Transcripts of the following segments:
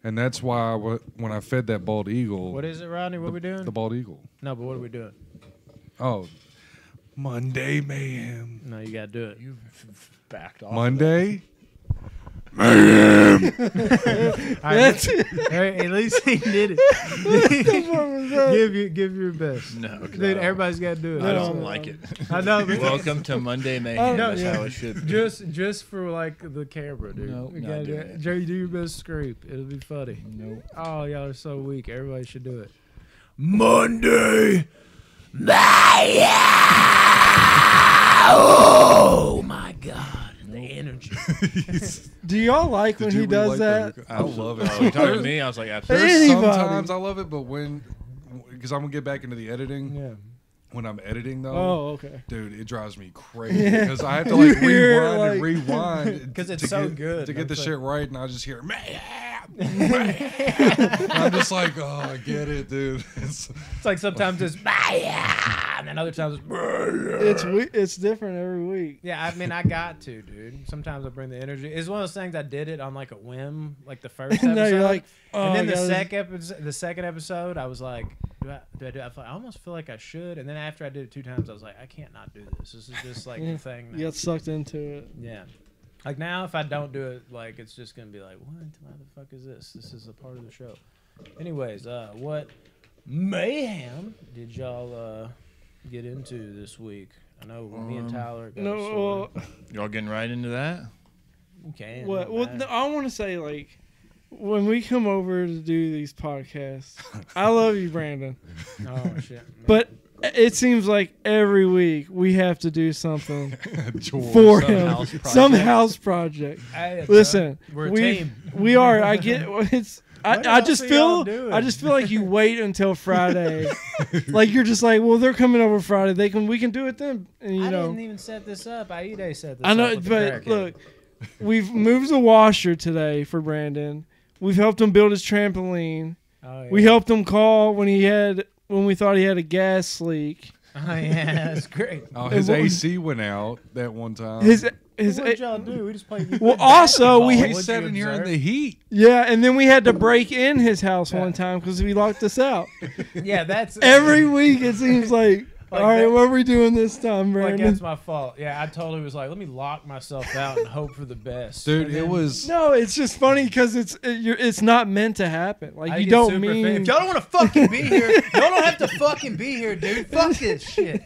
And that's why when I fed that bald eagle. What is it, Rodney? What are we doing? The bald eagle. No, but what are we doing? Oh, Monday Mayhem. No, you got to do it. You backed off. Monday. Mayhem. At least he did it. Give your best. No, dude, everybody's got to do it. I don't like it. I know. Welcome to Monday Mayhem. That's how it should be. Just for like the camera, dude. Nope, You not gotta doing it. Jerry, do your best scrape. It'll be funny. Nope. Oh, y'all are so weak. Everybody should do it. Monday. Oh my God, the energy. Do y'all like when he does that? I love it. Oh, you talking to me? I was like, There's absolutely. sometimes I love it, but because I'm gonna get back into the editing. Yeah. When I'm editing though, Oh, okay. dude, it drives me crazy because I have to like hear, rewind like- and rewind 'Cause it's to so get, good. to get the That's shit right, and I just hear mayhem. I'm just like, oh, I get it, dude. It's like sometimes it's and then other times It's different every week. yeah. I mean, I got to, dude. Sometimes I bring the energy. It's one of those things I did it on like a whim, like the first episode. No, you're like, and then I the second episode, I was like, do I do it? I almost feel like I should. And then after I did it 2 times, I was like, I can't not do this. This is just like the thing. You got sucked into it. Yeah. Like now, if I don't do it, like it's just gonna be like, what the fuck is this? This is a part of the show. Anyways, what mayhem did y'all get into this week? I know me and Tyler got a story. Y'all getting right into that? You can. What? Well, no, I want to say like, when we come over to do these podcasts, I love you, Brandon. Oh shit. But it seems like every week we have to do something Chores. for Some him. house project. Some house project. Hey, Listen, we're a we team. we are. I get it's. What I else just are y'all feel doing? I just feel like you wait until Friday, like you're just like, well, they're coming over Friday. We can do it then, and you I know. didn't even set this up. Aide set this I know, up. with the but crackhead. look, we've moved the washer today for Brandon. We've helped him build his trampoline. Oh, yeah. We helped him call when we thought he had a gas leak. Oh yeah, that's great. Oh, his AC went out that one time. What y'all do? We just play. Well, also, He sat in here in the heat. yeah, and then we had to break in his house one time because he locked us out. Yeah, that's Every week it seems like, Like all right, that- what are we doing this time, like Brandon? that's my fault. Yeah, I totally was like, let me lock myself out and hope for the best. Dude, And it then was. No, it's just funny because it's not meant to happen. Like I you get don't super mean. If y'all don't want to fucking be here, y'all don't have to fucking be here, dude. Fuck this shit.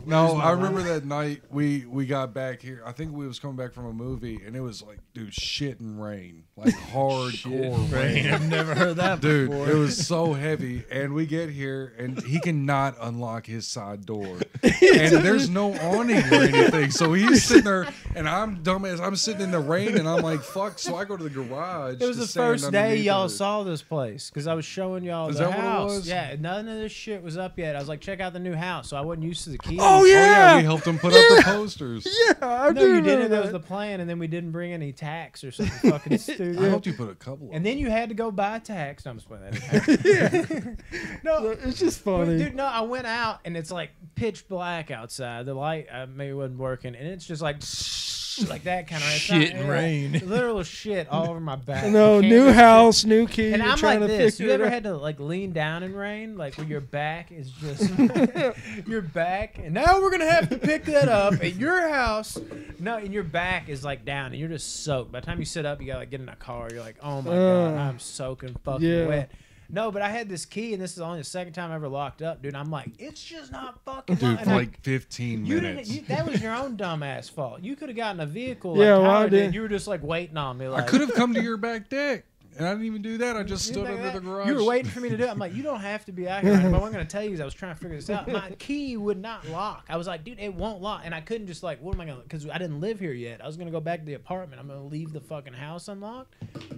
No, I remember that night we got back here. I think we was coming back from a movie, and it was like, dude, shit and rain, like hardcore rain. I've never heard that Dude, before. it was so heavy, and we get here, and he cannot unlock his side door, and there's no awning or anything. So he's sitting there, and I'm dumbass. I'm sitting in the rain, and I'm like, fuck. So I go to the garage. It was to the stand first day underneath y'all it. saw this place because I was showing y'all Is the that what it house. was? Yeah, none of this shit was up yet. I was like, check out the new house. So I wasn't used to the keys. Oh Oh yeah, yeah, we helped him put up the posters. yeah. I No, do you remember didn't. That was the plan, and then we didn't bring any tax or something fucking I stupid. helped you put a couple. And then you had to go buy tax. No, I'm just playing that. No, It's just but, funny. dude, no, I went out and it's like pitch black outside. The light maybe wasn't working, and it's just like that kind of Shit and rain. literal shit all over my back. No, I can't new lift house, new key. And you're I'm trying like to this. figure You it ever out. had to like lean down in rain, like where your back is just your back? And now we're gonna have to pick that up at your house. No, and your back is like down, and you're just soaked. By the time you sit up, you gotta like get in a car. You're like, oh my god, I'm soaking fucking yeah. wet. No, but I had this key, and this is only the second time I ever locked up, dude. I'm like, it's just not fucking. Dude, and for I- like 15 you minutes. didn't. That was your own dumbass fault. You could have gotten a vehicle. Yeah, like well, I Tyler did. did. You were just like waiting on me. Like, I could have come to your back deck, and I didn't even do that. I just You stood think under that? the garage. You were waiting for me to do it. I'm like, you don't have to be out here. But what I'm going to tell you is I was trying to figure this out. My key would not lock. I was like, dude, it won't lock. And I couldn't just like, what am I going to, because I didn't live here yet. I was going to go back to the apartment. I'm going to leave the fucking house unlocked.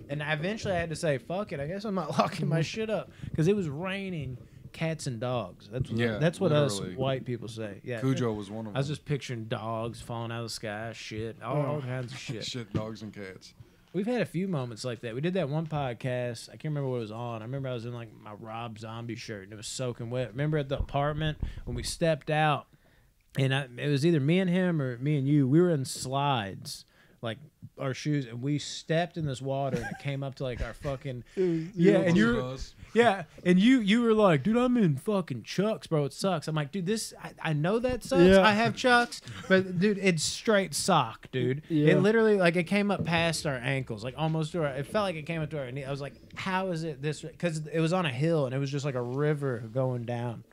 And eventually I had to say, fuck it. I guess I'm not locking my shit up. Because it was raining cats and dogs. That's what us literally. white people say. Yeah. Cujo was one of them. I was just picturing dogs falling out of the sky, shit, all kinds of shit. Shit, dogs and cats. We've had a few moments like that. We did that one podcast. I can't remember what it was on. I remember I was in like my Rob Zombie shirt and it was soaking wet. Remember at the apartment when we stepped out and it was either me and him or me and you. We were in slides like our shoes, and we stepped in this water, and it came up to like our fucking and you were like, dude, I'm in fucking Chucks, bro. It sucks. I'm like, dude, this I know that sucks. Yeah. I have Chucks, but dude, it's straight sock, dude. Yeah. It literally like it came up past our ankles, like almost to our. It felt like it came up to our knee. I was like, how is it this? Because it was on a hill, and it was just like a river going down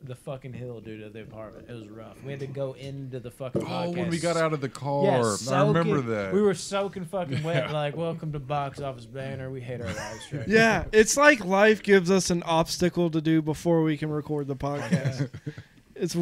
the fucking hill, dude, of the apartment. It was rough. We had to go into the fucking podcast. when we got out of the car. Yeah, I remember soaking- that. We were soaking fucking wet, like, welcome to Box Office Banner. We hate our lives right Yeah, it's like life gives us an obstacle to do before we can record the podcast. It's.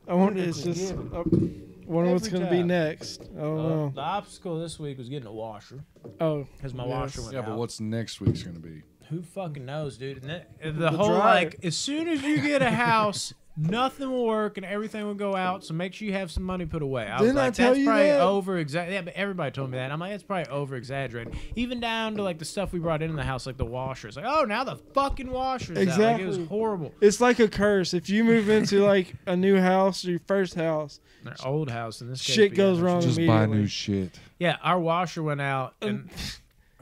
I wonder. It's just. Wonder what's Every gonna be time. next. I don't know. The obstacle this week was getting a washer Oh, because my yes. washer went Yeah, out. but what's next week's gonna be? Who fucking knows, dude? And the whole dryer. like, as soon as you get a house, nothing will work and everything will go out. So make sure you have some money put away. I was Didn't I like, tell that's you probably that? over exaggerated. Yeah, but everybody told me that. I'm like, that's probably over exaggerated. Even down to like the stuff we brought in the house, like the washers. Like, oh, now the fucking washers out. Like, it was Exactly. horrible. It's like a curse. If you move into like a new house or your first house, Their old house in this case. Shit but goes yeah, wrong. Just buy Immediately. new shit. Yeah, our washer went out and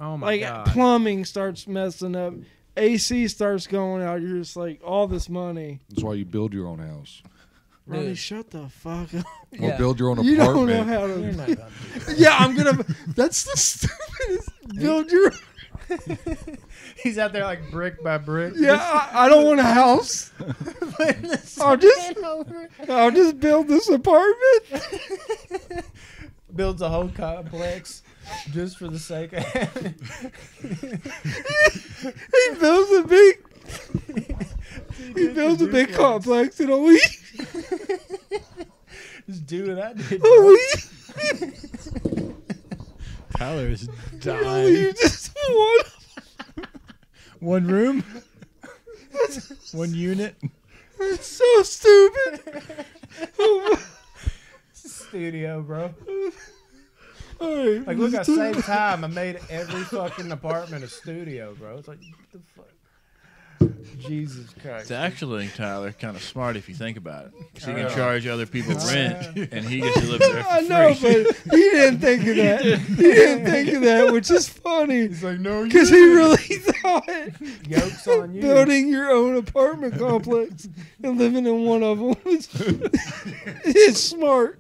oh my like god. plumbing starts messing up, AC starts going out. You're just like, all this money. That's why you build your own house. Ronnie, Dude. shut the fuck up. Or build your own You don't know apartment. how You're to. not about to do that. Yeah, I'm gonna. That's the stupidest. Build your. He's out there like brick by brick. Yeah, I don't want a house. I'll just build this apartment. Builds a whole complex just for the sake of having. He builds a big. He builds a big complex in a week. Just do what I did. A bro. week. Tyler is You dying. just want. One room, one unit. It's so stupid. Studio, bro. All right, Like, look, I saved time. I made every fucking apartment a studio, bro. It's like, what the fuck? Jesus Christ. It's actually, Tyler, kind of smart if you think about it. Because he Yeah. can charge other people rent, and he gets to live there for I know, free. but he didn't think of that. He didn't think of that, which is funny. He's like, no, Because he really thought Yoke's on you. building your own apartment complex and living in one of them is smart.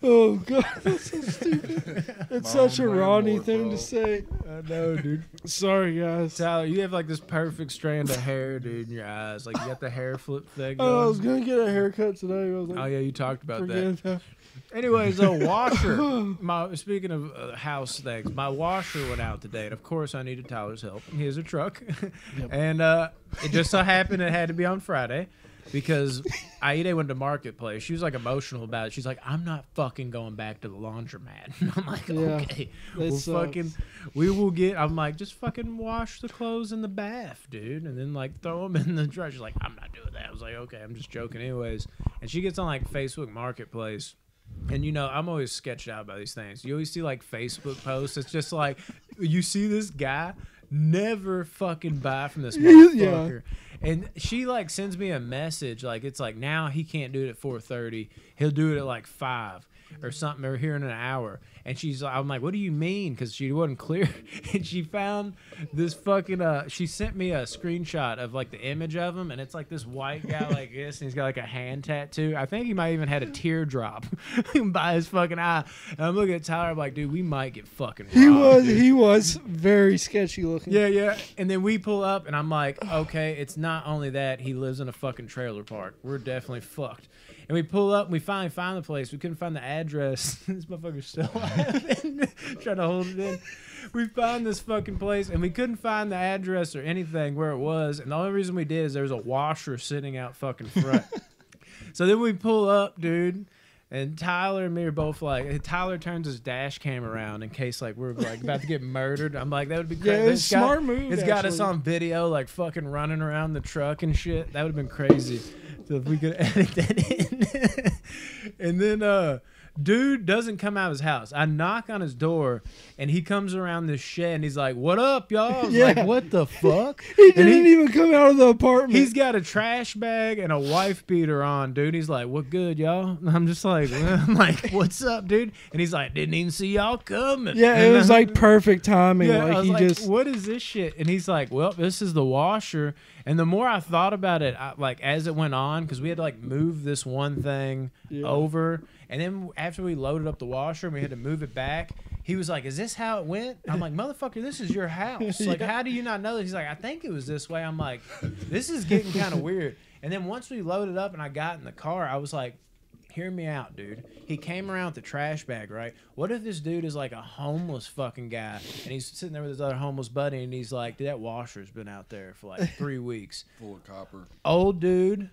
Oh, God, that's so stupid. It's such a Mom, Ronnie landlord, thing bro. to say. I know, dude. Sorry, guys. Tyler, you have like this perfect strand of hair, dude, in your eyes. Like, you got the hair flip thing Oh, I was going. going to get a haircut today. I was like, Oh, yeah, you talked about that. forget that. Anyways, a washer. Speaking of house things, my washer went out today, and of course I needed Tyler's help. He has a truck, and it just so happened it had to be on Friday because Aida went to Marketplace. She was like emotional about it. She's like, "I'm not fucking going back to the laundromat." And I'm like, Yeah, "Okay, that sucks. we will get." I'm like, "Just fucking wash the clothes in the bath, dude, and then like throw them in the dryer." She's like, "I'm not doing that." I was like, "Okay, I'm just joking, anyways." And she gets on like Facebook Marketplace. And you know, I'm always sketched out by these things. You always see like Facebook posts. It's just like, you see this guy, never fucking buy from this motherfucker. And she like sends me a message like, it's like, now he can't do it at 4:30. He'll do it at like 5 or something, or here in an hour. And she's like, I'm like, what do you mean? Because she wasn't clear. And she found this fucking she sent me a screenshot of like the image of him, and it's like this white guy like this, and he's got like a hand tattoo. I think he might even had a teardrop by his fucking eye. And I'm looking at Tyler, I'm like, dude, we might get fucking robbed, dude. He was very sketchy looking. Yeah, yeah. And then we pull up, and I'm like, okay, it's not only that, he lives in a fucking trailer park. We're definitely fucked. And we pull up, and we finally find the place. We couldn't find the address. This motherfucker's still laughing, trying to hold it in. We found this fucking place, and we couldn't find the address or anything where it was. And the only reason we did is there was a washer sitting out fucking front. So then we pull up, dude. And Tyler and me are both like, Tyler turns his dash cam around in case like we're like about to get murdered. I'm like, that would be crazy. Yeah, it's a smart move. It's got us actually. on video like fucking running around the truck and shit. That would have been crazy. So if we could edit that in. And then Dude doesn't come out of his house. I knock on his door, and he comes around this shed, and he's like, "What up, y'all?" I was Yeah. like, "What the fuck?" He And didn't even come out of the apartment. He's got a trash bag and a wife beater on, dude. He's like, "What good, y'all?" And I'm just like, I'm like, "What's up, dude?" And he's like, "Didn't even see y'all coming." yeah, And it was like perfect timing. yeah, like I was he like, just "What is this shit?" And he's like, "Well, this is the washer." And the more I thought about it, like as it went on, because we had to like move this one thing over, and then after we loaded up the washer and we had to move it back, he was like, "Is this how it went?" I'm like, "Motherfucker, this is your house. Like, how do you not know this?" He's like, "I think it was this way." I'm like, "This is getting kind of weird." And then once we loaded up and I got in the car, I was like, hear me out, dude. He came around with the trash bag, right? What if this dude is like a homeless fucking guy and he's sitting there with his other homeless buddy and he's like, "Dude, that washer's been out there for like 3 weeks." Full of copper. Old dude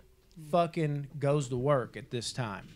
fucking goes to work at this time.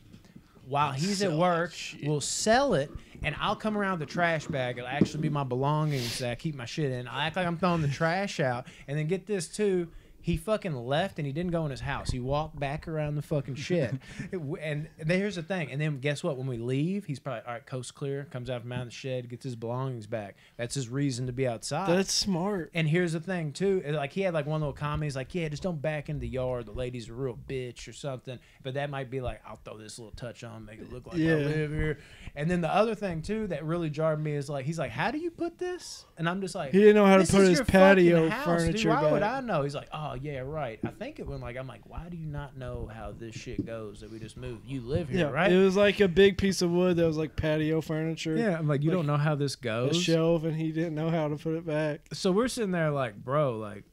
While he's at work, we'll sell it, and I'll come around with the trash bag. It'll actually be my belongings that I keep my shit in. I act like I'm throwing the trash out, and then get this too. He fucking left and he didn't go in his house. He walked back around the fucking shed. And here's the thing. And then guess what? When we leave, he's probably, all right, coast clear, comes out from out of the shed, gets his belongings back. That's his reason to be outside. that's smart. And here's the thing, too. Like, he had, like, one little comment. He's like, "Yeah, just don't back into the yard. The lady's a real bitch," or something. But that might be like, "I'll throw this little touch on, make it look like I live here." And then the other thing, too, that really jarred me is, like, he's like, "How do you put this?" And I'm just like, He didn't know how to "This put is his your patio fucking house, furniture dude. Why would back. I know?" He's like, "Oh, yeah, right." I think it went like, I'm like, "Why do you not know how this shit goes that we just moved? You live here, Yeah, right?" it was like a big piece of wood that was like patio furniture. Yeah, I'm like, "You don't know how this A goes?" shelf, and he didn't know how to put it back. So we're sitting there like, bro, like,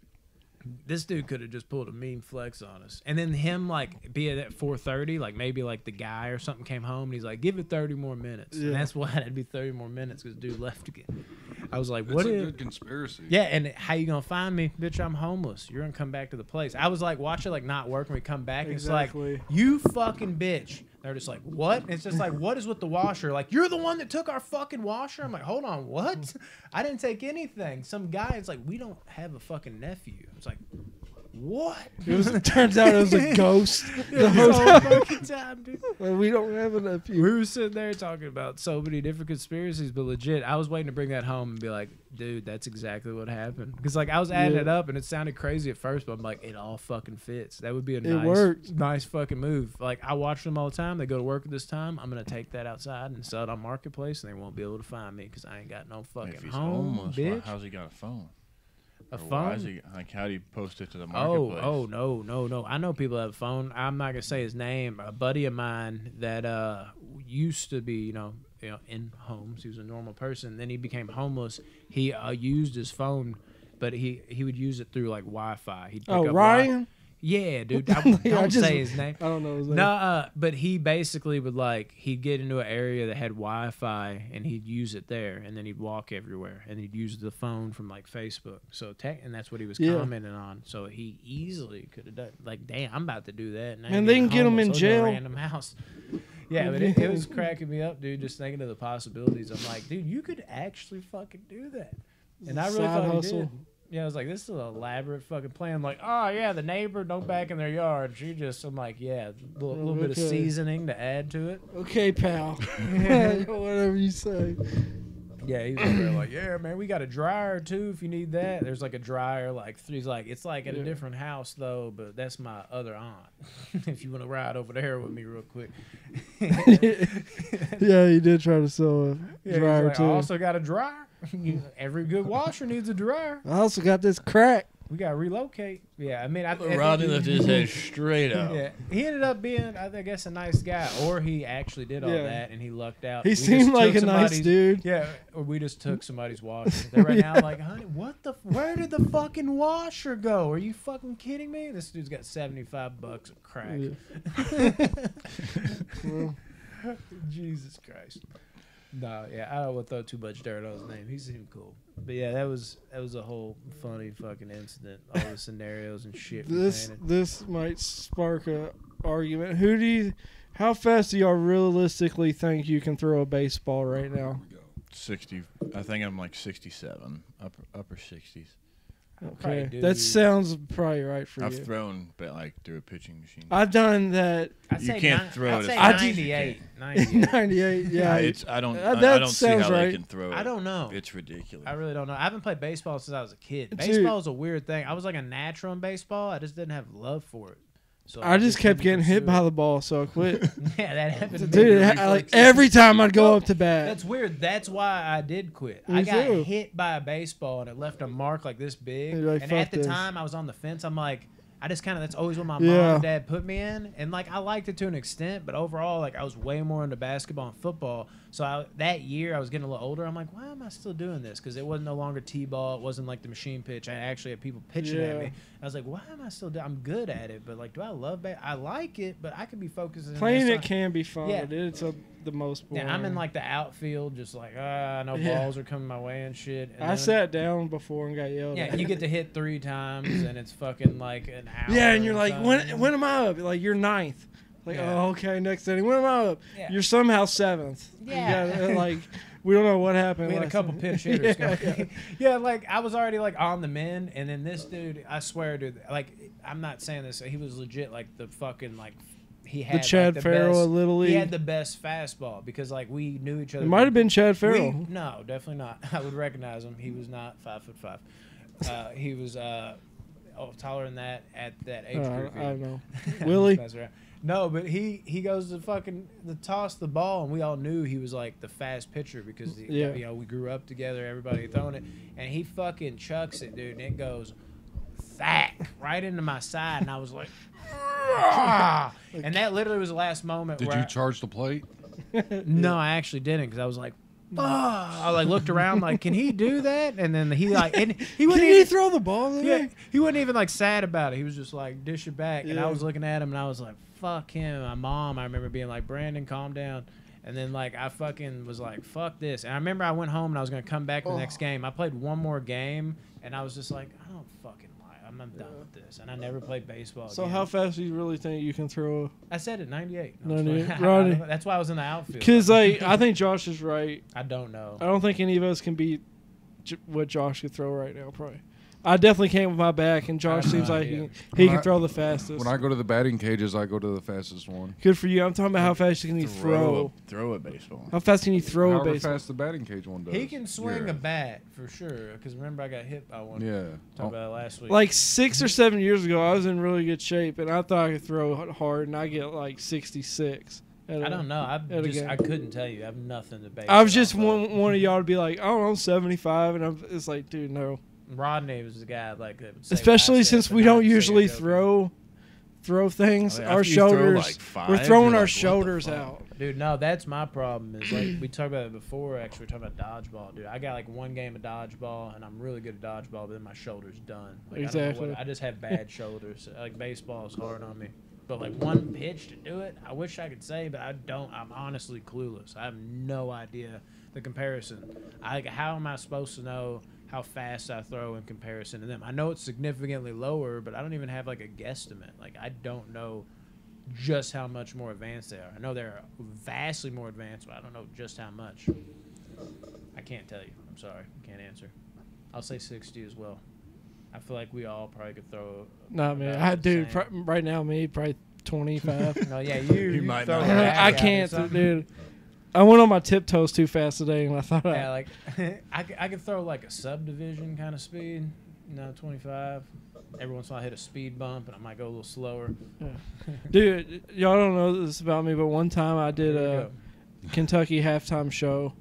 this dude could have just pulled a mean flex on us. And then him, like, be at 4:30, like, maybe, like, the guy or something came home, and he's like, "Give it 30 more minutes." Yeah. And that's why it'd be 30 more minutes, because dude left again. I was like, It's "What a is..." good conspiracy. Yeah, and how you gonna find me? Bitch, I'm homeless. You're gonna come back to the place. I was like, watch it, like, not work when we come back. And Exactly. it's like, "You fucking bitch." They're just like, "What?" And it's just like, "What is with the washer?" Like, "You're the one that took our fucking washer." I'm like, "Hold on, what?" I didn't take anything. Some guy is like, "We don't have a fucking nephew." It's like, what? It turns out it was a ghost. The whole fucking time, dude. Well, we don't have a nephew. We were sitting there talking about so many different conspiracies, but legit, I was waiting to bring that home and be like, "Dude, that's exactly what happened." Because like I was adding it up and it sounded crazy at first, but I'm like, it all fucking fits. That would be a nice fucking move. Like I watch them all the time. They go to work at this time. I'm gonna take that outside and sell it on Marketplace, and they won't be able to find me because I ain't got no fucking If he's home, homeless, bitch. how's he got a phone? A Or phone? Why is he, like, how do you post it to the marketplace? Oh, no. I know people have a phone. I'm not gonna say his name. A buddy of mine that used to be, you know, in homes. He was a normal person. Then he became homeless. He used his phone, but he would use it through like Wi-Fi. He'd pick up Ryan? Yeah, dude. Don't say his name. I don't know his name. No, but he basically would he'd get into an area that had Wi-Fi and he'd use it there, and then he'd walk everywhere, and he'd use the phone from like Facebook. So and that's what he was commenting on. So he easily could have done. Like, damn, I'm about to do that. And they can get him in jail. Random house. Yeah, but it was cracking me up, dude. Just thinking of the possibilities. I'm like, dude, you could actually fucking do that. And I really thought he did. Yeah, I was like, this is an elaborate fucking plan. I'm like, oh, yeah, the neighbor don't back in their yard. I'm like, yeah, a little bit of seasoning to add to it. Okay, pal. Whatever you say. Yeah, he's over there like, yeah, man, we got a dryer, too, if you need that. There's, like, a dryer, he's like, it's, like, at a different house, though, but that's my other aunt. If you want to ride over there with me real quick. Yeah, he did try to sell a dryer, like, too. I also got a dryer. Every good washer needs a dryer. I also got this crack. We got to relocate. Yeah, I mean, Rodney lifted his head straight up. Yeah, he ended up being, I guess, a nice guy, or he actually did all that and he lucked out. He seemed like a nice dude. Yeah, or we just took somebody's washer. They're right now like, honey, where did the fucking washer go? Are you fucking kidding me? This dude's got $75 of crack. Well, Jesus Christ. No, yeah, I don't want to throw too much dirt on his name. He seemed cool. But yeah, that was a whole funny fucking incident. All the scenarios and shit. this might spark a argument. How fast do y'all realistically think you can throw a baseball right now? 60. I think I'm like 67, upper 60s. Probably Okay, do. that sounds probably right for I've you. thrown, but like through a pitching machine. I've done that. I'd You say can't throw I'd it say as fast as you 98. can. 98. 98. Yeah, I don't that see sounds how right. they can throw it. I don't know. It's ridiculous. I really don't know. I haven't played baseball since I was a kid. Dude. Baseball is a weird thing. I was like a natural in baseball. I just didn't have love for it. So I just kept didn't getting hit pursue by it. the ball, so I quit. Yeah, that happened to me. Dude, like every time I'd go up to bat. That's weird. That's why I did quit. Me I got too. hit by a baseball and it left a mark like this big. You're like, And "Fuck at the this." time, I was on the fence. I'm like, I just kind of, that's always what my mom Yeah. and dad put me in. And like, I liked it to an extent, but overall, like, I was way more into basketball and football. So that year, I was getting a little older. I'm like, why am I still doing this? Because it wasn't no longer T-ball. It wasn't like the machine pitch. I actually had people pitching at Yeah. me. I was like, why am I still doing I'm good at it, but like, do I love I like it, but I could be focusing Playing this it on- can be fun, Yeah. but it's the most boring. Yeah, I'm in like the outfield, just like I know Yeah. balls are coming my way and shit. And I then- sat down before and got yelled Yeah, at. you get to hit 3 times, and it's fucking like an hour. Yeah, and you're or like, something. when am I up? Like, you're ninth. Like, Yeah. oh, okay, next inning. When am I up? Yeah. You're somehow seventh. Yeah. You gotta, like, we don't know what happened. We had a last couple time. pinch hitters. Yeah, going. Yeah, like I was already like on the men, and then this dude, I swear, dude, like I'm not saying this, he was legit like the fucking like he had The Chad like, Farrell best, of Little He League. had the best fastball because like we knew each other. It might have been Chad Farrell. No, definitely not. I would recognize him. He was not 5'5". He was taller than that at that age group. I don't know. Willie? Mess around. No, but he goes to fucking toss the ball, and we all knew he was like the fast pitcher because Yeah. you know we grew up together. Everybody throwing it, and he fucking chucks it, dude, and it goes thack right into my side, and I was like. "Ah!" And that literally was the last moment. Did where you charge the plate? No, I actually didn't because I was like, "Fuck!" I like looked around like, "Can he do that?" And then he like, and he Can wouldn't he even throw the ball there? yeah, he wasn't even like sad about it. He was just like dish it back, and I Yeah. was looking at him and I was like, "Fuck him." My mom, I remember being like, "Brandon, calm down." And then like I fucking was like, "Fuck this." And I remember I went home and I was gonna come back in the next game. I played one more game and I was just like, I don't fucking like. I'm done with this. And I never played baseball. So again. how fast do you really think you can throw? I said it 98. No, 98. Rodney. That's why I was in the outfield. Because like I think Josh is right. I don't know. I don't think any of us can beat what Josh could throw right now. Probably. I definitely can't with my back, and Josh have no seems like idea. he When can throw the fastest. When I go to the batting cages, I go to the fastest one. Good for you. I'm talking about how fast can you throw. Throw a baseball. How fast can you throw a However baseball? fast the batting cage one does. He can swing Yeah. a bat for sure. Because remember, I got hit by one. Yeah. Talked about it last week. Like 6 or 7 years ago, I was in really good shape, and I thought I could throw hard, and I get like 66. I don't know. at a game. I couldn't tell you. I have nothing to base. I was it just off of. one of y'all to be like, I don't know, 75, and it's like, dude, no. Rodney was the guy like that would say what I Especially said, since but we not don't say it usually joking. throw things. I mean, Our after you throw, shoulders, like, five, we're throwing you're our like, what the shoulders fuck? out. Dude, no, that's my problem. Is like we talked about it before. Actually, we talking about dodgeball, dude. I got like one game of dodgeball, and I'm really good at dodgeball, but then my shoulder's done. Like, I don't know Exactly. I just have bad shoulders. Like baseball is hard on me. But like one pitch to do it, I wish I could say, but I don't. I'm honestly clueless. I have no idea the comparison. How am I supposed to know how fast I throw in comparison to them? I know it's significantly lower, but I don't even have like a guesstimate. Like I don't know just how much more advanced they are. I know they're vastly more advanced, but I don't know just how much. I can't tell you. I'm sorry. Can't answer. I'll say 60 as well. I feel like we all probably could throw. Not me. about the Dude, same. right now, me, probably 25. No, yeah, you might throw not. a bag I out or can't, something. dude. I went on my tiptoes too fast today, and I thought, Yeah, like I could throw like a subdivision kind of speed. 25. Every once in a while I hit a speed bump, and I might go a little slower. dude, y'all don't know this about me, but one time I did Here we a go. Kentucky halftime show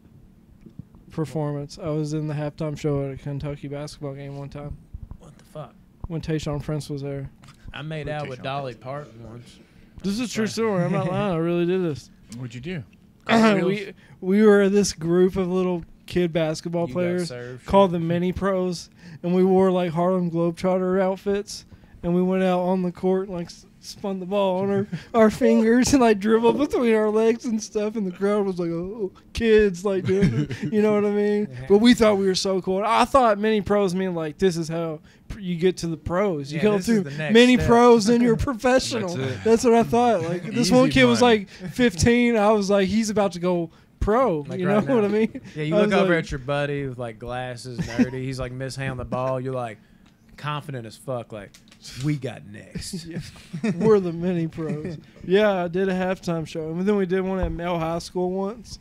performance. I was in the halftime show at a Kentucky basketball game one time What the fuck? when Tayshaun Prince was there. I made out with Rotation Dolly Parton once. This is a true story. I'm not lying. I really did this. What'd you do? we were this group of little kid basketball You got players served. called the Mini Pros, and we wore like Harlem Globetrotter outfits, and we went out on the court and like spun the ball on our fingers and like dribbled between our legs and stuff, and the crowd was like, oh, kids like doing it. You know what I mean? Yeah. But we thought we were so cool. I thought Mini Pros mean like this is how you get to the pros. You Yeah, go this is through the next Mini step. Pros, then you're professional. That's it. That's what I thought. Like this Easy one kid was money. like 15. I was like, he's about to go pro. Like You know right what I now. mean? Yeah, you I look was over like- at your buddy with like glasses, nerdy. He's like mishandling the ball. You're like, confident as fuck. Like, we got next. Yeah. We're the mini pros. Yeah, I did a halftime show. And then we did one at Mel High School once.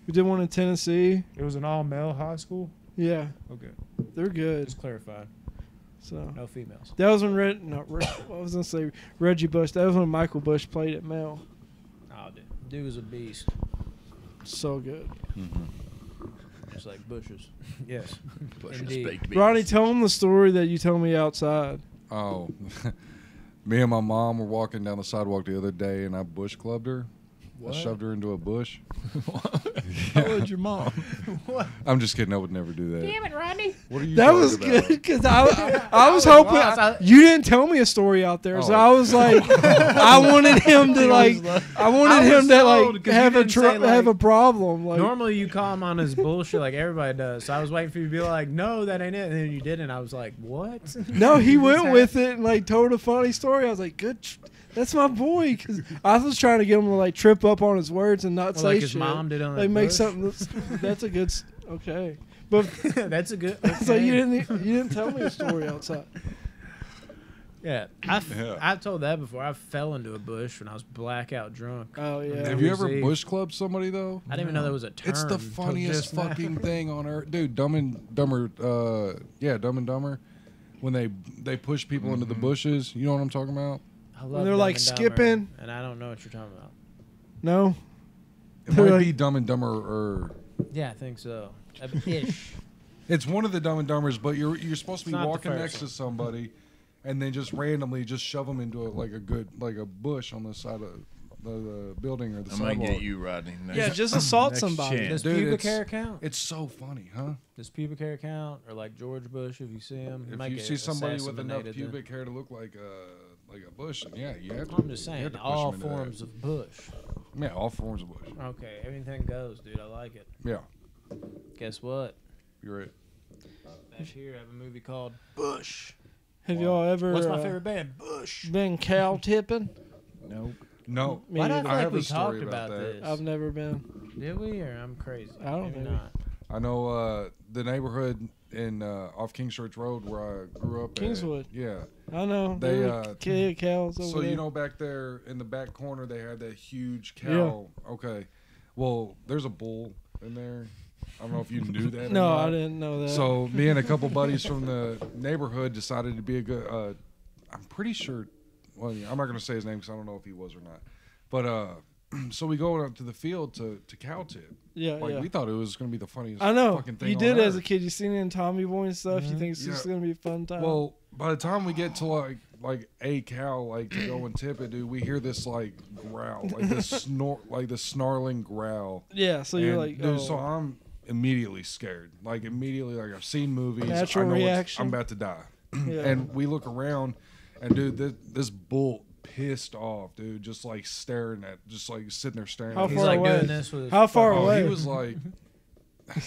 We did one in Tennessee. It was an all-male high school? Yeah. Okay. They're good. Just clarified. So No females. that was when I was gonna say Reggie Bush. That was when Michael Bush played at Mel. Oh, dude was a beast. So good. Just like Bush's. Yes. Bush's Indeed. baked beans. Ronnie, tell him the story that you told me outside. Oh, me and my mom were walking down the sidewalk the other day, and I bush clubbed her. What? I shoved her into a bush. How old's your mom? What? I'm just kidding. I would never do that. Damn it, Rodney. What are you? That talking was about? good because I was hoping lost. you didn't tell me a story out there, so Oh. I was like, I wanted him to like, I wanted him to sold, like 'cause you have didn't say, have a like- problem. Like, Normally you call him on his bullshit like everybody does. So I was waiting for you to be like, no, that ain't it. And then you didn't. I was like, what? no, he You went just with it and like told a funny story. I was like, good. That's my boy. Because I was trying to get him to like trip up on his words and not Well, say like his shit. mom did on Like that make bush. something. That's a good. Okay, but That's a good. so okay. you didn't tell me a story outside. Yeah, Yeah. I've told that before. I fell into a bush when I was blackout drunk. Oh yeah. Have you ever See. bush clubbed somebody though? I didn't even know there was a term. It's the until funniest just now. fucking thing on earth, dude. Dumb and Dumber, Dumb and Dumber. When they push people into the bushes, you know what I'm talking about? I love they're, Dumb like, and Dumber, skipping. and I don't know what you're talking about. No. It They're might like- be Dumb and Dumber, or Yeah, I think so. Ish. it's one of the Dumb and Dumbers. But you're supposed to be It's not the walking first next to one. somebody, and then just randomly just shove them into a bush on the side of the building or the I'm gonna sidewalk. get you, Rodney. Yeah, just assault Next somebody. chance. Does Dude, pubic it's- hair count? It's so funny, huh? Does pubic hair count? Or like George Bush, if you see him? If you see somebody with enough pubic hair to look like a bush, then yeah, you have to. I'm just you have saying, to push all them into that. forms of bush. Yeah, all forms of bush. Okay, everything goes, dude. I like it. Yeah, Guess what? you're right. Back here, I have a movie called Bush. Have y'all ever What's my favorite band? Bush. been cow tipping? Nope. No, Me Why do I neither. feel like have we a story talked about about that. this? I've never been. Did we, or I'm crazy? I don't Maybe think we- not. I know the neighborhood in off King Church Road where I grew up. Kingswood. At, yeah. I know. They, There were cows over So there. you know back there in the back corner they had that huge cow. Okay. Well, there's a bull in there. I don't know if you knew that. No, or not. I didn't know that. So me and a couple buddies from the neighborhood decided to be a good. I'm pretty sure. Well, I'm not going to say his name because I don't know if he was or not. But so we go up to the field to cow tip. yeah, Like yeah. we thought it was going to be the funniest. I know. Fucking thing You on did as a earth. kid. You seen it in Tommy Boy and stuff. You think it's just Yeah. gonna be a fun time? Well, by the time we get to like a cow like to go and tip it, dude, we hear this like growl, like this this snarling growl. yeah. So you're And, like, dude, oh. so I'm immediately scared. Like immediately, like I've seen movies. Natural I know reaction. I'm about to die. Yeah. And we look around, and dude, this bull pissed off, dude, just like staring at, just like sitting there staring. How at He's us. far like away? doing this with his How far fucking- Oh, away? he was like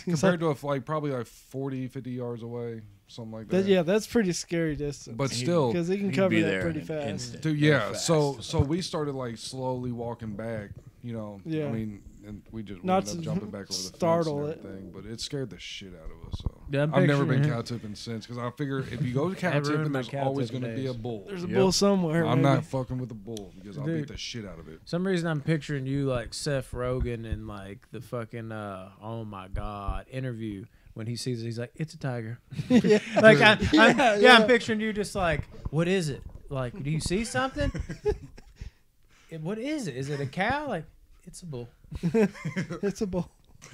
compared to probably like 40, 50 yards away, something like that. Yeah, that's pretty scary distance. But still, because he can He'd cover be that there pretty in an fast. instant. dude, Very yeah. fast. So we started like slowly walking back. You know, Yeah. I mean, and we just Not ended up to jumping back over the startle fence it. and everything, but it scared the shit out of us. So Yeah, I'm I've never been picturing- cow tipping since because I figure if you go to cow That ruined tipping, my there's cow always tipping going to be a days. bull. There's a Yep. bull somewhere. I'm maybe. not fucking with a bull because I'll beat Dude. the shit out of it. Some reason I'm picturing you like Seth Rogen in like the fucking oh my god interview when he sees it, he's like, it's a tiger. Yeah. Like Yeah. I'm picturing you just like, what is it? Like, do you see something? What is it? Is it a cow? Like, it's a bull. It's a bull.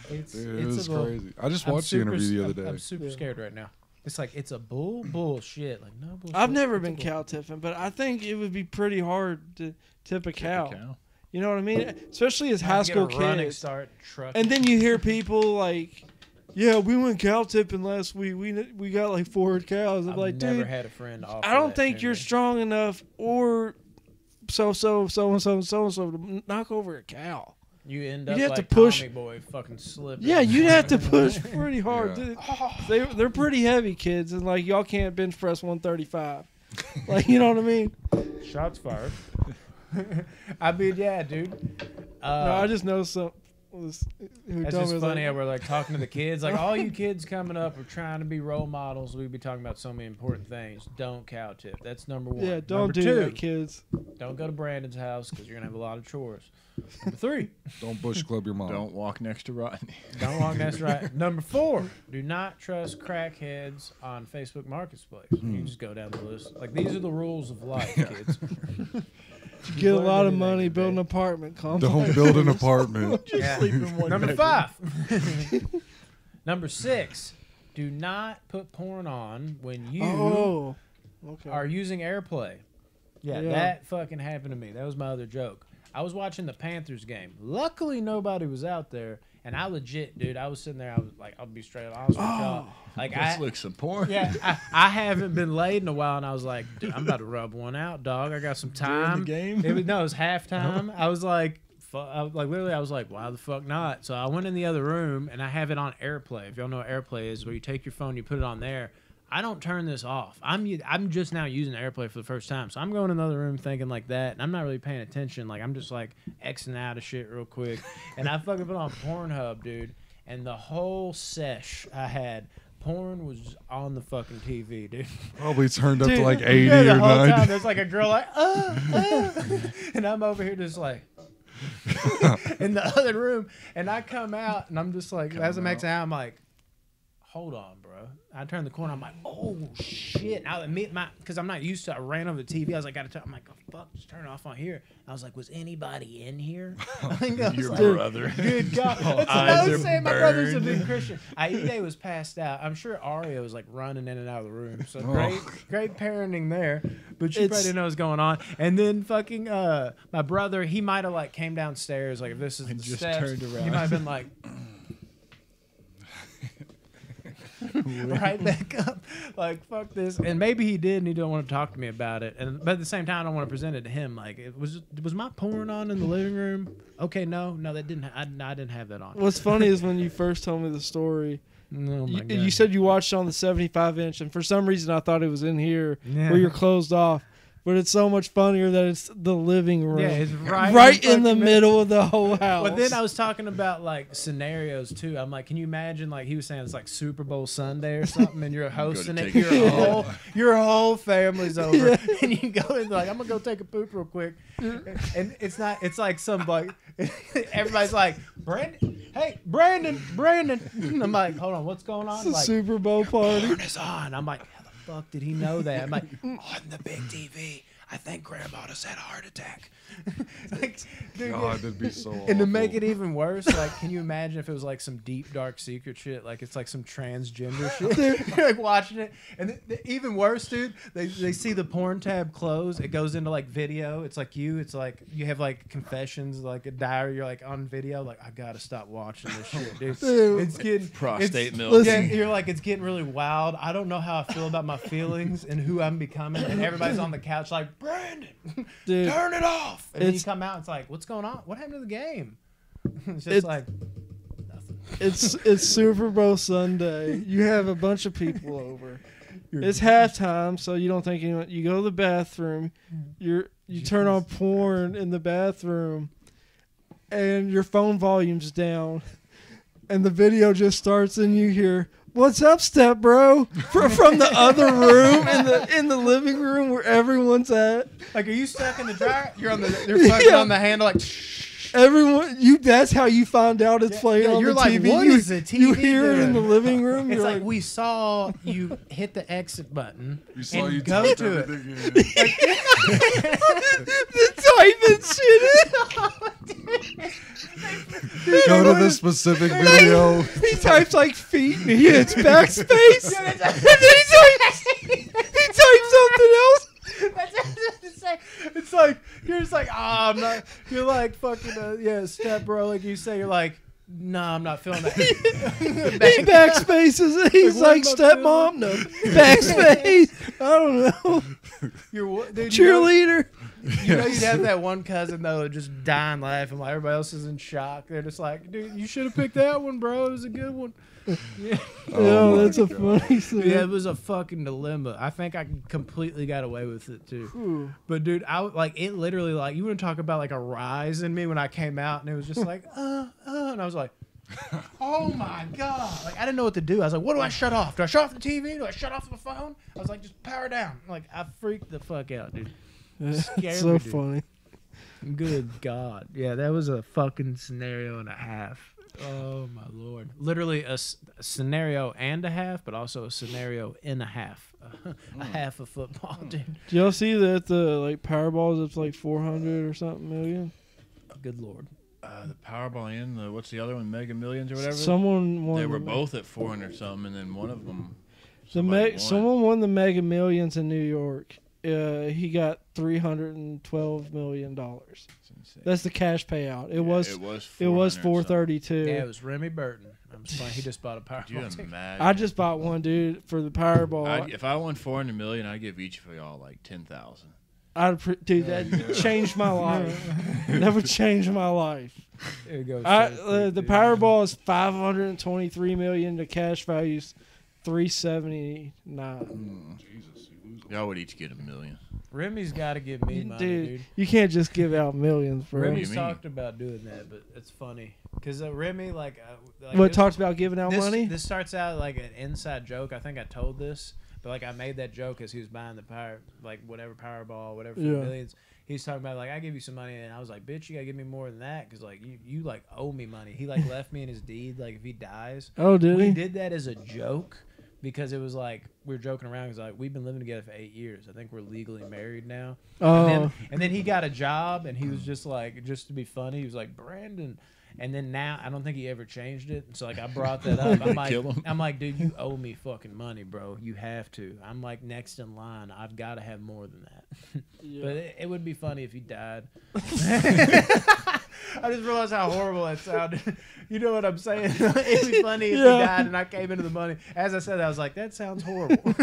Dude, it It's was a bull. crazy. I just I'm watched the super- interview the other day. I'm super Yeah. scared right now. It's like it's a bull. Bullshit. Like no bullshit. I've never It's a been bull. cow tipping, but I think it would be pretty hard to tip a cow. You know what I mean? Especially as high Get a school running kids. start truck. And then you hear people like, "Yeah, we went cow tipping last week. We got like 4 cows." I'm I've like, never dude, had a friend offer I don't that think to you're me. strong enough or so and so to knock over a cow. You end You'd up have like to push- Tommy Boy fucking slipping. Yeah, you'd have to push pretty hard. Yeah. They're pretty heavy kids, and like y'all can't bench press 135. Like, you know what I mean? Shots fired. I mean, yeah, dude. No, I just know some. That's just funny how we're like talking to the kids. Like, all you kids coming up are trying to be role models. We'd be talking about so many important things. Don't cow tip. That's number one. Yeah, don't number do two, that, kids. Don't go to Brandon's house because you're going to have a lot of chores. Number three, Don't bush club your mom. Don't walk next to Rodney. don't walk next right. Number four, do not trust crackheads on Facebook Marketplace. You can just go down the list. Like, these are the rules of life, kids. Get a learned lot of anything money, today. build an apartment complex. Don't build an apartment. Yeah. Sleep in one Number bedroom. 5. Number 6, do not put porn on when you Okay. are using AirPlay. Yeah, Yeah. that fucking happened to me. That was my other joke. I was watching the Panthers game. Luckily, nobody was out there. And I legit, dude, I was sitting there. I was like, I'll be straight honest with y'all. Like, Let's look some porn. yeah, I haven't been laid in a while, and I was like, dude, I'm about to rub one out, dog. I got some time. During the game? It was halftime. I was like, literally, I was like, why the fuck not? So I went in the other room, and I have it on AirPlay. If y'all know what AirPlay is, where you take your phone, you put it on there. I don't turn this off. I'm just now using AirPlay for the first time, so I'm going in another room thinking like that, and I'm not really paying attention. Like, I'm just like Xing out of shit real quick, and I fucking put on Pornhub, dude, and the whole sesh I had. Porn was just on the fucking TV, dude. Probably turned up to Dude, like 80 Yeah, the or whole 90. time there's like a girl like, and I'm over here just like, in the other room, and I come out, and I'm just like, as I'm exiting out, I'm like, hold on, bro. I turn the corner, I'm like, oh shit. I admit because I'm not used to. I ran over the TV. I was like, I'm like, oh fuck, just turn it off on here. I was like, was anybody in here? I think I was Your like, brother. good God. That's what I eyes was are saying. My brother's a burned. big Christian. Aide was passed out. I'm sure Aria was like running in and out of the room. So Oh. great parenting there. But she It's- probably didn't know what was going on. And then fucking my brother, he might have like came downstairs. Like, if this is And the just steps, turned he around. might have been like, right back up, like, fuck this. And maybe he did, and he don't want to talk to me about it. But at the same time, I don't want to present it to him. Like, was my porn on in the living room? Okay, no, that didn't. I didn't have that on. What's funny is when you first told me the story, Oh my God. you said you watched it on the 75-inch, and for some reason I thought it was in here Yeah. where you're closed off. But it's so much funnier that it's the living room. Yeah, it's right in the fucking middle of the whole house. But then I was talking about like scenarios too. I'm like, can you imagine, like, he was saying it's like Super Bowl Sunday or something, and you're hosting it. take a Your whole family's over, and you go in like, I'm gonna go take a poop real quick, and it's not. It's like some like everybody's like, Brandon. And I'm like, hold on, what's going on? It's a Like, Super Bowl party. turn this on. I'm like, how the fuck did he know that? I'm like, on the big TV. I think Grandma just had a heart attack. Like, dude, God, that'd be so and to make awful. it even worse, like, can you imagine if it was like some deep, dark secret shit? Like, it's like some transgender shit. You're like watching it, and even worse, dude. They see the porn tab close. It goes into like video. It's like it's like you have like confessions, like a diary. You're like on video. Like, I gotta stop watching this shit, dude. Dude. It's getting Prostate it's, milk. Yeah, you're like, it's getting really wild. I don't know how I feel about my feelings and who I'm becoming. And everybody's on the couch like, Brandon, Dude. turn it off. And then you It's- come out, it's like, what's going on? What happened to the game? It's just It's- like nothing. It's Super Bowl Sunday. You have a bunch of people over. It's halftime, so you don't think anyone. You go to the bathroom. You turn on porn in the bathroom, and your phone volume's down, and the video just starts, and you hear, "What's up, step bro?" from the other room in the living room where everyone's at. Like, are you stuck in the dryer? You're fucking Yeah. on the handle, like, Everyone, that's how you find out it's playing on you're the like, TV. what you, is the You TV hear it in the doing? living room. it's You're like, we saw you hit the exit button You saw and you go typed to it. everything in. the typing shit. Go to the specific video. He types like feet and he hits backspace. and then he types something else. It's like you're just like, I'm not. You're like fucking step bro, like you say. You're like, no, I'm not feeling that. He backspaces. He's Like, like, what am I stepmom. No, backspace. I don't know. You're dude, Cheerleader. You know, you'd have that one cousin though, just dying laughing while everybody else is in shock. They're just like, dude, you should have picked that one, bro. It was a good one. Yeah, Oh, that's a funny thing. yeah, it was a fucking dilemma. I think I completely got away with it too. Ooh. But dude, I like it. Literally, like you want to talk about like a rise in me when I came out, and it was just like, and I was like. Oh my god! Like I didn't know what to do. I was like, "What do I shut off? Do I shut off the TV? Do I shut off the phone?" I was like, "Just power down." Like I freaked the fuck out, dude. That's so funny. Good god, yeah, that was a fucking scenario and a half. Oh my lord! Literally a scenario and a half, but also a scenario and a half. A half of football, dude. Do y'all see that the like Powerball is like 400 or something million? Good lord. The Powerball and the what's the other one, Mega Millions or whatever. Someone won. They were both at 400 something, and then one of them. Someone won the Mega Millions in New York. He got $312 million. That's the cash payout. It was 432. Yeah, it was Remy Burton. I'm just playing. He just bought a Powerball ticket. I just bought one, dude, for the Powerball. If I won 400 million, I'd give each of y'all like 10,000. Dude, that changed my life. That would change my life. It goes The Powerball is 523 million. The cash value's 379. Jesus, you lose Y'all would each get $1 million. Remy's got to give me money, dude. You can't just give out millions, bro. Remy's talked about doing that, but it's funny because Remy talks about giving out money. This starts out like an inside joke. I think I told this. But like I made that joke as he was buying the Powerball, whatever for the millions. He's talking about like I give you some money, and I was like, bitch, you gotta give me more than that because like you like owe me money. He like left me in his deed like if he dies. Oh, did he? We did that as a joke because it was like we were joking around because like we've been living together for 8 years. I think we're legally married now. Oh. And then he got a job, and he was just like just to be funny. He was like Brandon. And then now, I don't think he ever changed it. So, like, I brought that up. I'm like, dude, you owe me fucking money, bro. You have to. I'm, like, next in line. I've got to have more than that. But it would be funny if he died. I just realized how horrible that sounded. You know what I'm saying? It'd be funny if he died and I came into the money. As I said, I was like, that sounds horrible.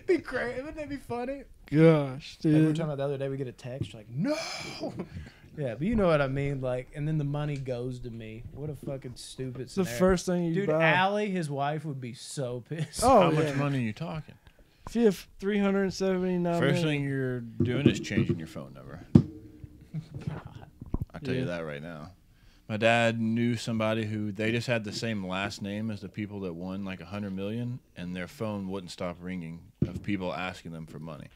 Be crazy. Wouldn't that be funny? Gosh, dude. Like we were talking about the other day, we get a text like, no. Yeah, but you know what I mean, like, and then the money goes to me. What a fucking stupid It's the scenario. first thing you buy. Dude, Allie, his wife, would be so pissed. How much money are you talking? If you have 379 First million. thing you're doing is changing your phone number. God. I'll tell you that right now. My dad knew somebody who they just had the same last name as the people that won like 100 million, and their phone wouldn't stop ringing of people asking them for money.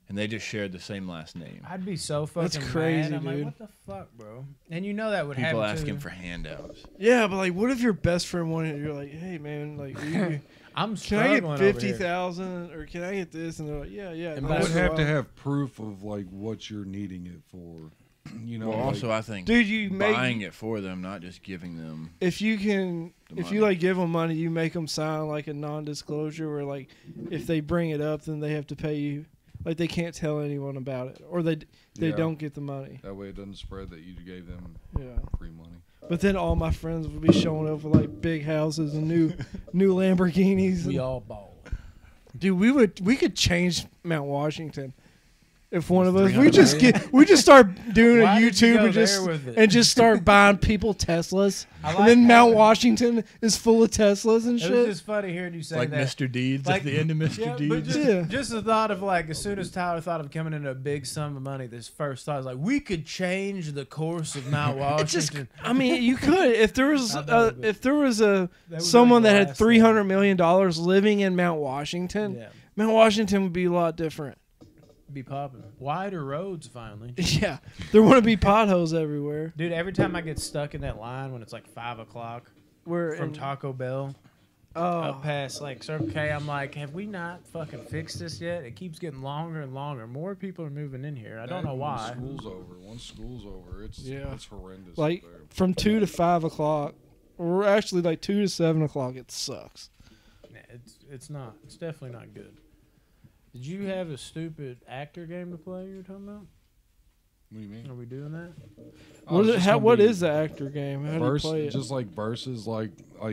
And they just shared the same last name. I'd be so fucking That's crazy, mad. I'm dude. like, what the fuck, bro? And you know that would happen People too. asking for handouts. Yeah, but like, what if your best friend wanted? You're like, hey man, like, I'm can I struggling get over here. 50,000 or can I get this? And they're like, yeah. And And I that's would after a have to while- have proof of like what you're needing it for. You know. Well, like, also I think dude, you buying it for them, not just giving them. if you can, The if you money. like give them money, you make them sign like a non-disclosure, where like if they bring it up, then they have to pay you. Like they can't tell anyone about it, or they Yeah. don't get the money. that way it doesn't spread that you gave them Yeah. free money. But then all my friends would be showing up with like big houses and new Lamborghinis. We And, all ball. dude, we could change Mount Washington. If one of us, 300 we just start doing a Why did you YouTube go and there with it? just start buying people Teslas, I and like then Mount how- Washington is full of Teslas and It shit. was just funny hearing you say Like that. Mr. Deeds Like- at the end of Mr. Yeah, but Deeds. just the thought of like, as soon as Tyler thought of coming into a big sum of money, this first thought was like, we could change the course of Mount It's just, Washington. I mean, you could if there was I know, but a would someone be that the had last thing. $300 million living in Mount Washington. Yeah, Mount Washington would be a lot different. be popping. Wider roads, finally. Yeah, there wouldn't be potholes everywhere. Dude, every time I get stuck in that line when it's like 5 o'clock We're from in, Taco Bell up past like Circle K, I'm like, have we not fucking fixed this yet? It keeps getting longer and longer. More people are moving in here. I don't know why. Once school's over, it's horrendous. like up there. from 2 to 5 o'clock, or actually like 2 to 7 o'clock. It sucks. Yeah, it's not. It's definitely not good. Did you have a stupid actor game to play you were talking about? What do you mean? Are we doing that? What is the actor game? How do you play it? Just like versus, like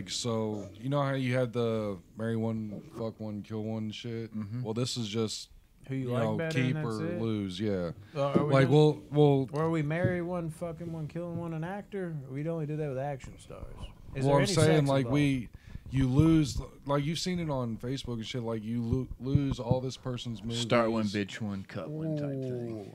so. You know how you had the marry one, fuck one, kill one shit. Mhm. Well, this is just Who you you like know, better, keep and that's or it? lose. Yeah, Are we like doing- we'll Or we marry one, fucking one, killing one, an actor? We'd only do that with action stars. Is well, there I'm any saying sex like involved? you lose, like you've seen it on Facebook and shit. Like you lose all this person's movies. Start one, bitch one, cut one type thing.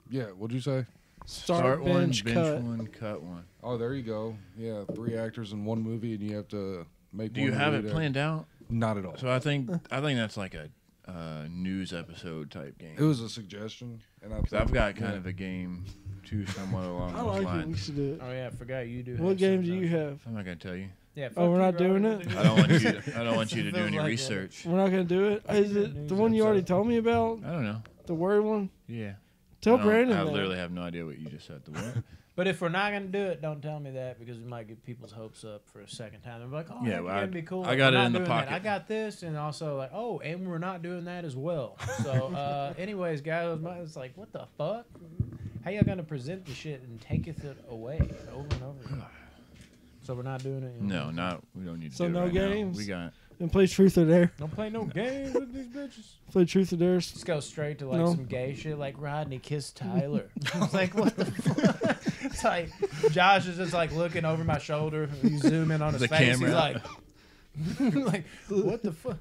Yeah, what'd you say? Start one, bench, bench cut. one, cut one. Oh, there you go. Yeah, 3 actors in one movie, and you have to make. Do you one have lead it actor. planned out? Not at all. So I think that's like a news episode type game. It was a suggestion, and I. 'Cause I've got kind of a game too, somewhat along I those like it. We lines. should do it. Oh yeah, I forgot you do. What have game some, do you don't have? I'm not gonna tell you. Yeah. Oh, we're fuck not you, doing Robert. it? I don't want you. I don't want you to do Feels any like it. research. We're not gonna do it. Is it the one you already told me about? I don't know. The word one? Yeah. Tell I don't- Brandon. I that. literally have no idea what you just said. The what? But if we're not gonna do it, don't tell me that because we might get people's hopes up for a second time. They're like, "Oh, Yeah, yeah, well, it'd be cool." I got We're it not in the doing that. pocket. I got this, and also like, "Oh, and we're not doing that as well." So, anyways, guys, it's like, what the fuck? How y'all gonna present the shit and taketh it away over and over again? So we're not doing it. No, not. We don't need to So do no it right now. games? We got. And play Truth or Dare. Don't play no games with these bitches. Play Truth or Dare. Just go straight to like No. some gay shit, like Rodney kissed Tyler. It's like, what the fuck? It's like Josh is just like looking over my shoulder. You zoom in on his The face. camera. He's like, like, what the fuck?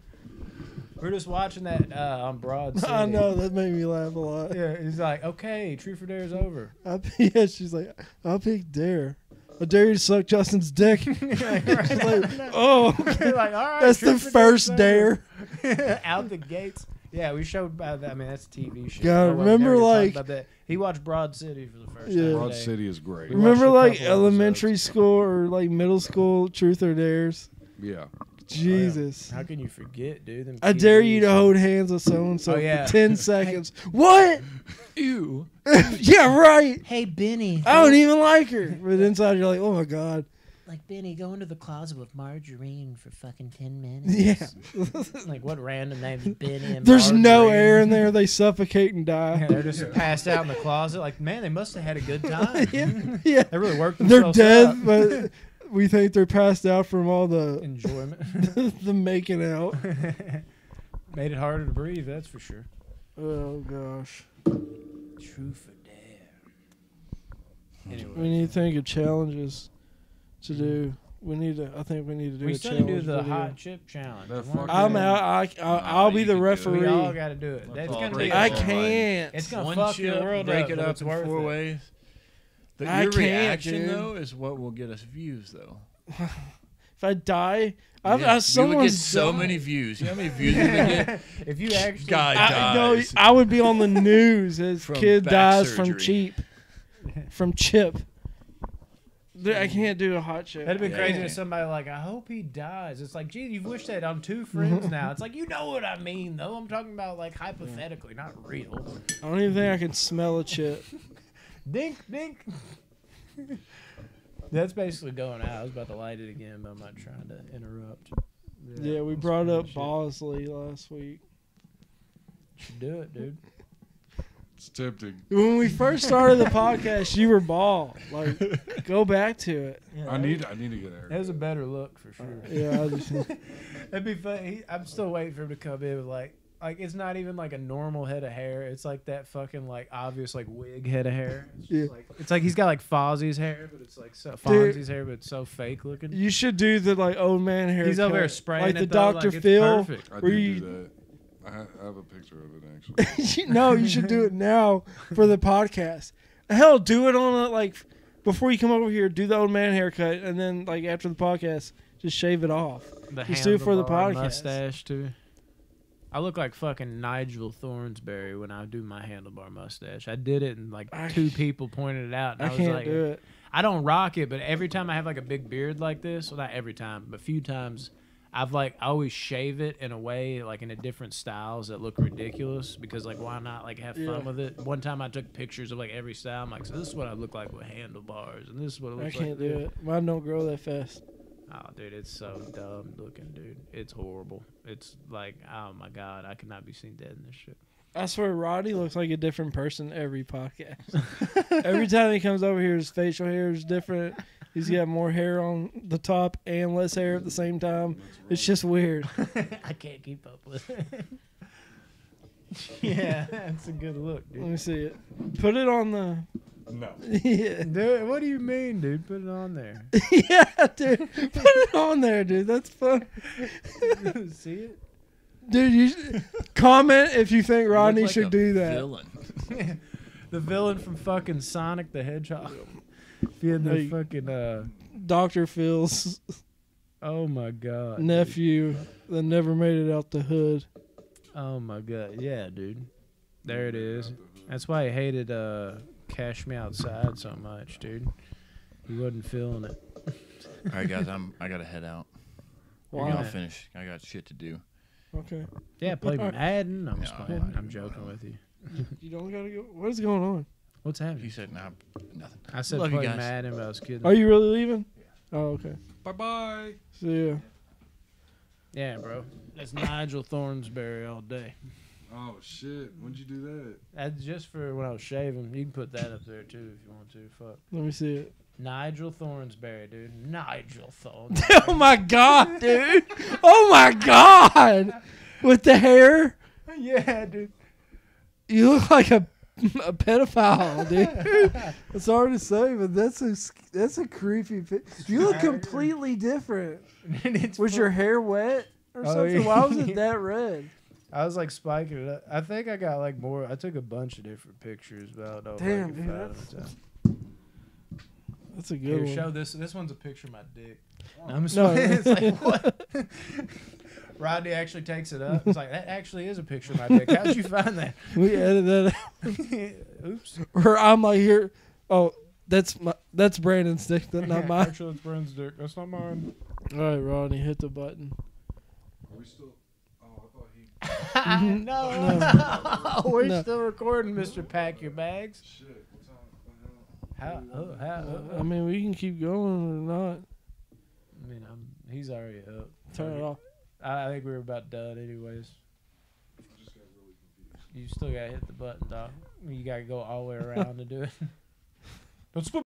We're just watching that on Broad City. I know that made me laugh a lot. Yeah, he's like, okay, Truth or Dare's over. Yeah, she's like, I'll pick Dare. I dare you to suck Justin's dick. Like, right Oh, You're like, all right, that's the Truth or first Dare's dare. over. Out the gates. Yeah, we showed about that. I mean, that's TV shit. God, I wasn't remember, there to talk like- about that. He watched Broad City for the first Yeah. time. Broad today. City is great. We Remember, watched a like couple elementary episodes. school or like middle school Truth or Dares? Yeah. Jesus. How can you forget, dude? Them I dare you to TVs. hold hands with so and so Oh, yeah. for 10 seconds. What? Ew. Yeah, right. Hey, Benny. I don't even like her. But inside, you're like, oh my God. Like, Benny, go into the closet with margarine for fucking 10 minutes. Yeah. Like, what random name's Benny and There's no margarine? air in there. They suffocate and Yeah, die. they're just passed out in the closet. Like, man, they must have had a good time. Yeah. They really worked They're themselves dead, out. but we think they're passed out from all the Enjoyment. the making out. Made it harder to breathe, that's for sure. Oh gosh. Truth or Dare. Anyway. We need to think of challenges to do. I think we need to do We a still challenge. need to do the video. hot chip challenge. That Come on, fucking- I'm dude. out. I'll be you the can do it. referee. We all got to do it. That's all gonna break be. it I all can't. It's gonna One fuck chip, your world break up, it but up it's in worth 4 it. ways. I Your can't, reaction dude. though is what will get us views though. If I die, Yeah, we would get someone's so died. many views. You know how many views we would get? If you actually, Guy No, dies. I would be on the news as From kid back dies from surgery. chip. Dude, I can't do a hot chip. that'd be Yeah. crazy if somebody like, I hope he dies. It's like, gee, you've wished that on 2 friends now. It's like, you know what I mean, though. I'm talking about like hypothetically, not real. I don't even think I can smell a chip. Dink, dink. That's basically going out. I was about to light it again, but I'm not trying to interrupt. Yeah, we brought up Bosley last week. Should do it, dude. It's tempting. When we first started the podcast, you were ball. Like, go back to it. Yeah, I need to get there. That was a better look for sure. Yeah, I just, That'd be fun. I'm still waiting for him to come in with like it's not even like a normal head of hair. It's like that fucking like obvious like wig head of hair. It's like he's got like Fozzie's hair, but it's like so Fonzie's hair, but it's so fake looking. you should do the like old man haircut. He's over there spraying like it the though, Dr. like, it's Phil. perfect. I where do you- do that. I have a picture of it actually. No, you should do it now for the podcast. Hell, do it on like before you come over here. Do the old man haircut, and then like after the podcast, just shave it off. The Just do it for the handlebar podcast. mustache too. I look like fucking Nigel Thornsberry when I do my handlebar mustache. I did it, and like I- 2 people pointed it out. And I I was can't like, do it. I don't rock it, but every time I have like a big beard like this, well, not every time, but a few times, I always shave it in a way, like in a different styles that look ridiculous because like why not like have Yeah. fun with it? One time I took pictures of like every style. I'm like, so this is what I look like with handlebars, and this is what it I looks can't like. do it. Mine don't grow that fast. Oh, dude, it's so dumb looking, dude. It's horrible. It's like, oh my god, I could not be seen dead in this shit. I swear, Roddy looks like a different person every podcast. Every time he comes over here, his facial hair is different. He's got more hair on the top and less hair at the same time. It's just weird. I can't keep up with it. Yeah, that's a good look, Let dude. me see it. Put it on the. No. Yeah. Dude, what do you mean, dude? Put it on there. Yeah, dude. Put it on there, dude. That's fun. See it? Dude, you should comment if you think You Rodney look like should a do that. Villain. The villain from fucking Sonic the Hedgehog. If he had the Hey. fucking Dr. Phil's oh my god, nephew that never made it out the hood. oh my god, yeah, dude. There it is. That's why he hated Cash Me Outside so much, dude. He wasn't feeling it. All right, guys, I gotta head out. Why? I'll finish. I got shit to do. Okay. Yeah, play Madden. I'm Yeah, just I playing. am. I'm joking with you. You don't gotta go. What is going on? What's happening? He said, "Nah, nothing." I said Love you play guys. Madden, but I was kidding. Are you really leaving? Oh, okay. Bye-bye. See ya. Yeah, bro. That's Nigel Thornsberry all day. Oh, shit. When'd you do that? That's just for when I was shaving. You can put that up there too if you want to. Fuck. Let me see it. Nigel Thornsberry, dude. Nigel Thornsberry. Oh my god, dude! Oh my god! With the hair, Yeah, dude. you look like a pedophile, dude. It's hard to say, but that's a creepy. You look completely different. Was your hair wet or Oh, something? yeah. Why was it that red? I was like spiking it up. I think I got like more. I took a bunch of different pictures, but I don't know Damn, if I dude, can find that's- them. That's a Here, good one. show this. This one's a picture of my dick. I'm just No. it's like what? Rodney actually takes it up. It's like that actually is a picture of my dick. How'd you find that? We edit that out. Oops. Or I'm like here. Oh, that's Brandon's dick, not mine. Actually, it's Brent's dick. That's not mine. All right, Rodney, hit the button. Are we still... Oh, I thought he... No, we're No. still recording, Mr. Pack Your Bags. Shit. What time? How? I mean, we can keep going or not. I mean, he's already up. Turn it off. I think we were about done, anyways. I just got really confused. You still gotta hit the button, dog. You gotta go all the way around to do it. Don't split